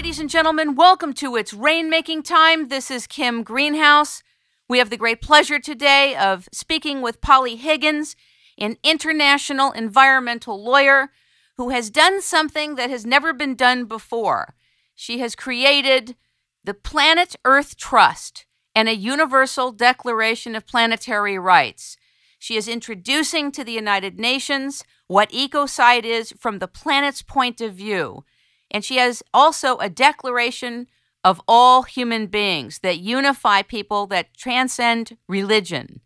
Ladies and gentlemen, welcome to It's Rainmaking Time. This is Kim Greenhouse. We have the great pleasure today of speaking with Polly Higgins, an international environmental lawyer who has done something that has never been done before. She has created the Planet Earth Trust and a Universal Declaration of Planetary Rights. She is introducing to the United Nations what ecocide is from the planet's point of view. And she has also a declaration of all human beings that unify people, that transcend religion.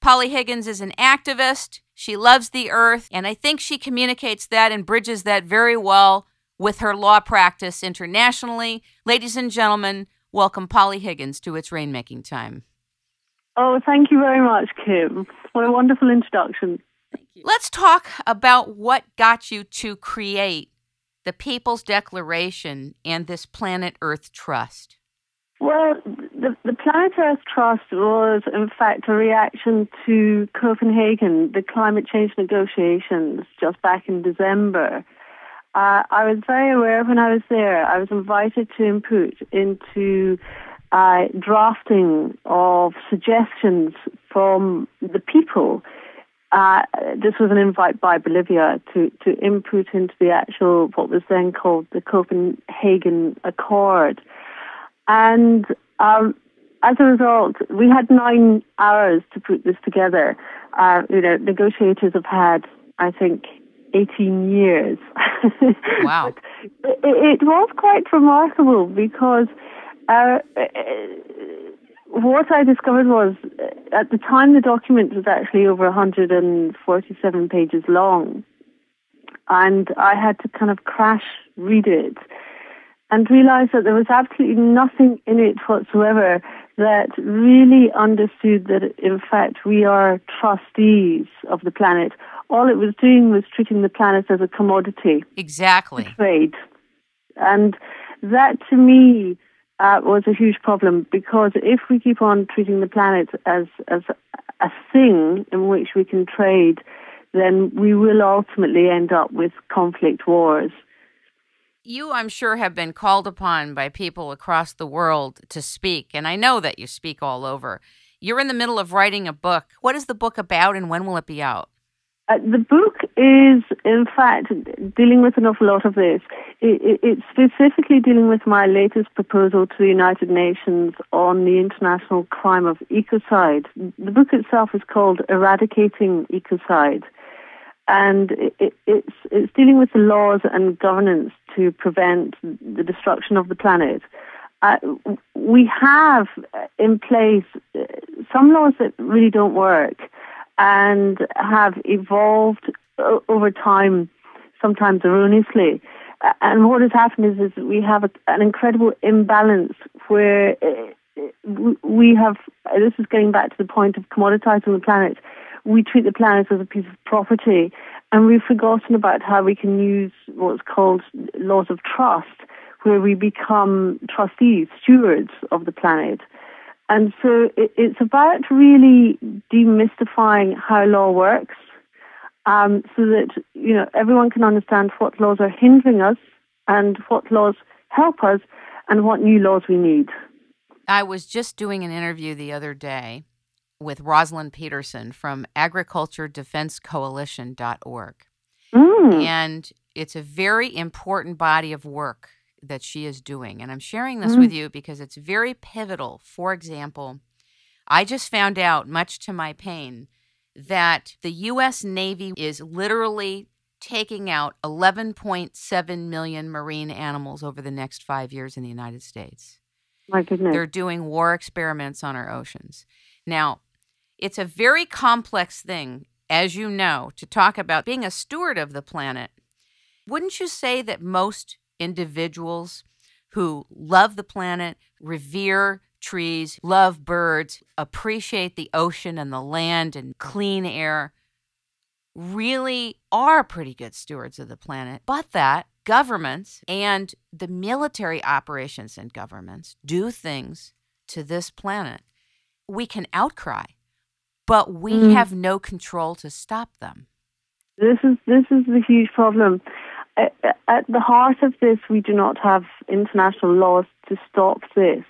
Polly Higgins is an activist. She loves the earth, and I think she communicates that and bridges that very well with her law practice internationally. Ladies and gentlemen, welcome Polly Higgins to It's Rainmaking Time. Oh, thank you very much, Kim. What a wonderful introduction. Thank you. Let's talk about what got you to create the People's Declaration and this Planet Earth Trust. Well, the Planet Earth Trust was, in fact, a reaction to Copenhagen, the climate change negotiations just back in December. I was very aware when I was there, I was invited to input into drafting of suggestions from the people. This was an invite by Bolivia to input into the actual, what was then called the Copenhagen Accord. And as a result, we had 9 hours to put this together. Negotiators have had, I think, 18 years. Wow. It was quite remarkable because what I discovered was, at the time, the document was actually over 147 pages long. And I had to kind of crash read it and realize that there was absolutely nothing in it whatsoever that really understood that, in fact, we are trustees of the planet. All it was doing was treating the planet as a commodity. Exactly. To trade. And that, to me, was a huge problem, because if we keep on treating the planet as a thing in which we can trade, then we will ultimately end up with conflict wars. You, I'm sure, have been called upon by people across the world to speak, and I know that you speak all over. You're in the middle of writing a book. What is the book about, and when will it be out? The book is, in fact, dealing with an awful lot of this. It's specifically dealing with my latest proposal to the United Nations on the international crime of ecocide. The book itself is called Eradicating Ecocide, and it's dealing with the laws and governance to prevent the destruction of the planet. We have in place some laws that really don't work and have evolved over time, sometimes erroneously. And what has happened is we have an incredible imbalance where we have, this is getting back to the point of commoditizing the planet, we treat the planet as a piece of property, and we've forgotten about how we can use what's called laws of trust, where we become trustees, stewards of the planet. And so it's about really demystifying how law works, so that everyone can understand what laws are hindering us and what laws help us and what new laws we need. I was just doing an interview the other day with Rosalind Peterson from agriculturedefensecoalition.org. And it's a very important body of work that she is doing. And I'm sharing this with you because it's very pivotal. For example, I just found out, much to my pain, that the U.S. Navy is literally taking out 11.7 million marine animals over the next 5 years in the United States. My goodness. They're doing war experiments on our oceans. Now, it's a very complex thing, as you know, to talk about being a steward of the planet. Wouldn't you say that most individuals who love the planet, revere trees, love birds, appreciate the ocean and the land and clean air, really are pretty good stewards of the planet, but that governments and the military operations in governments do things to this planet? We can outcry, but we have no control to stop them. This is the huge problem. at the heart of this, we do not have international laws to stop this.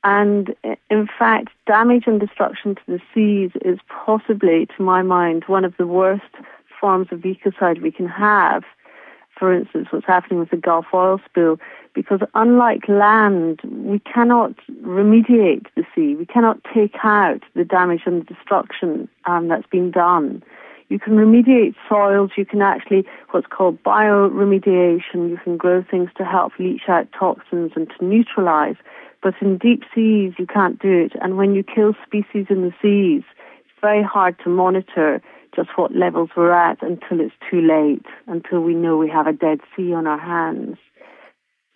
And in fact, damage and destruction to the seas is possibly, to my mind, one of the worst forms of ecocide we can have. For instance, what's happening with the Gulf oil spill, because unlike land, we cannot remediate the sea. We cannot take out the damage and destruction that's been done. You can remediate soils. You can actually, what's called bioremediation, you can grow things to help leach out toxins and to neutralize. But in deep seas, you can't do it. And when you kill species in the seas, it's very hard to monitor just what levels we're at until it's too late, until we know we have a dead sea on our hands.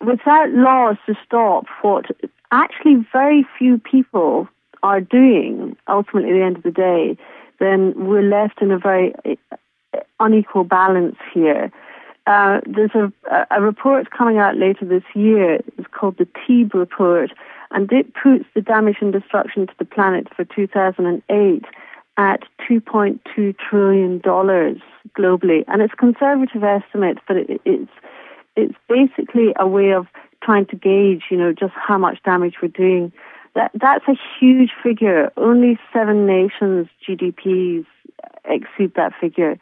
Without laws to stop what actually very few people are doing, ultimately at the end of the day, then we're left in a very unequal balance here. There's a report coming out later this year. It's called the TEEB report, and it puts the damage and destruction to the planet for 2008 at $2.2 trillion globally. And it's a conservative estimate, but it's basically a way of trying to gauge, just how much damage we're doing. That's a huge figure. Only 7 nations' GDPs exceed that figure.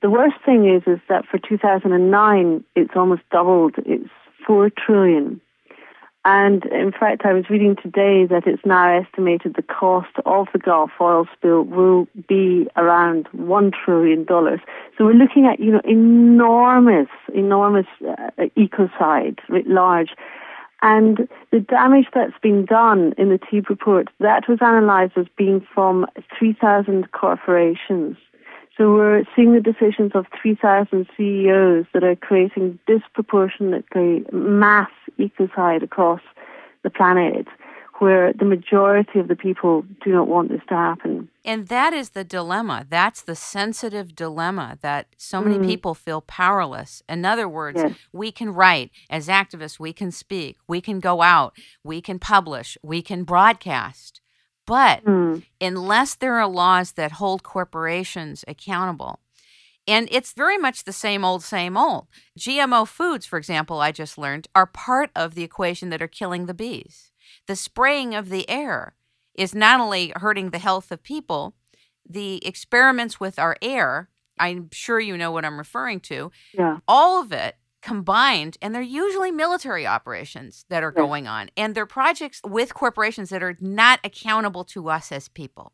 The worst thing is that for 2009, it's almost doubled. It's $4 trillion. And in fact, I was reading today that it's now estimated the cost of the Gulf oil spill will be around $1 trillion. So we're looking at, enormous ecocide writ large. And the damage that's been done in the TEEB report, that was analysed as being from 3,000 corporations. So we're seeing the decisions of 3,000 CEOs that are creating disproportionately mass ecocide across the planet, where the majority of the people do not want this to happen. And that is the dilemma. That's the sensitive dilemma that so many people feel powerless. In other words, Yes. We can write. As activists, we can speak. We can go out. We can publish. We can broadcast. But unless there are laws that hold corporations accountable, and it's very much the same old, GMO foods, for example, I just learned, are part of the equation that are killing the bees. The spraying of the air is not only hurting the health of people, the experiments with our air, I'm sure you know what I'm referring to, all of it combined, and they're usually military operations that are going on, and they're projects with corporations that are not accountable to us as people.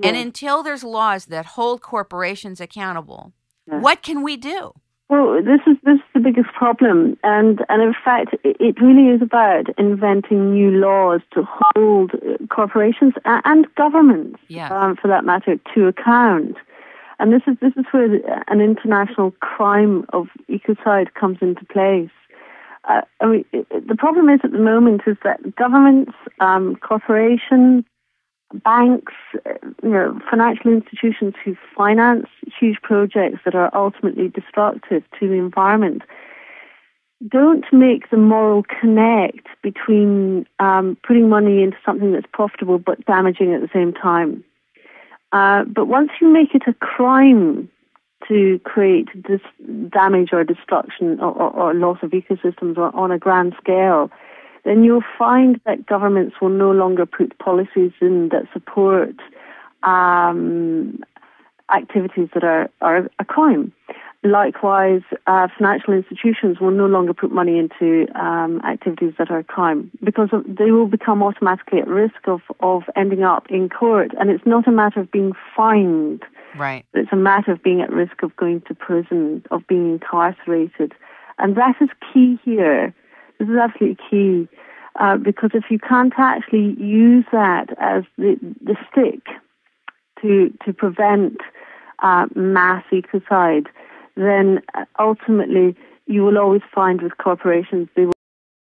And until there's laws that hold corporations accountable, what can we do? Well, this is the biggest problem, and in fact, it really is about inventing new laws to hold corporations and governments, for that matter, to account. And this is where an international crime of ecocide comes into place. The problem is at the moment is that governments, corporations, banks, financial institutions who finance huge projects that are ultimately destructive to the environment don't make the moral connect between putting money into something that's profitable but damaging at the same time. But once you make it a crime to create this damage or destruction or loss of ecosystems on a grand scale, then you'll find that governments will no longer put policies in that support activities that are a crime. Likewise, financial institutions will no longer put money into activities that are a crime because they will become automatically at risk of ending up in court. And it's not a matter of being fined. Right. It's a matter of being at risk of going to prison, of being incarcerated. And that is key here. This is absolutely key because if you can't actually use that as the stick to prevent mass ecocide, then ultimately you will always find with corporations they will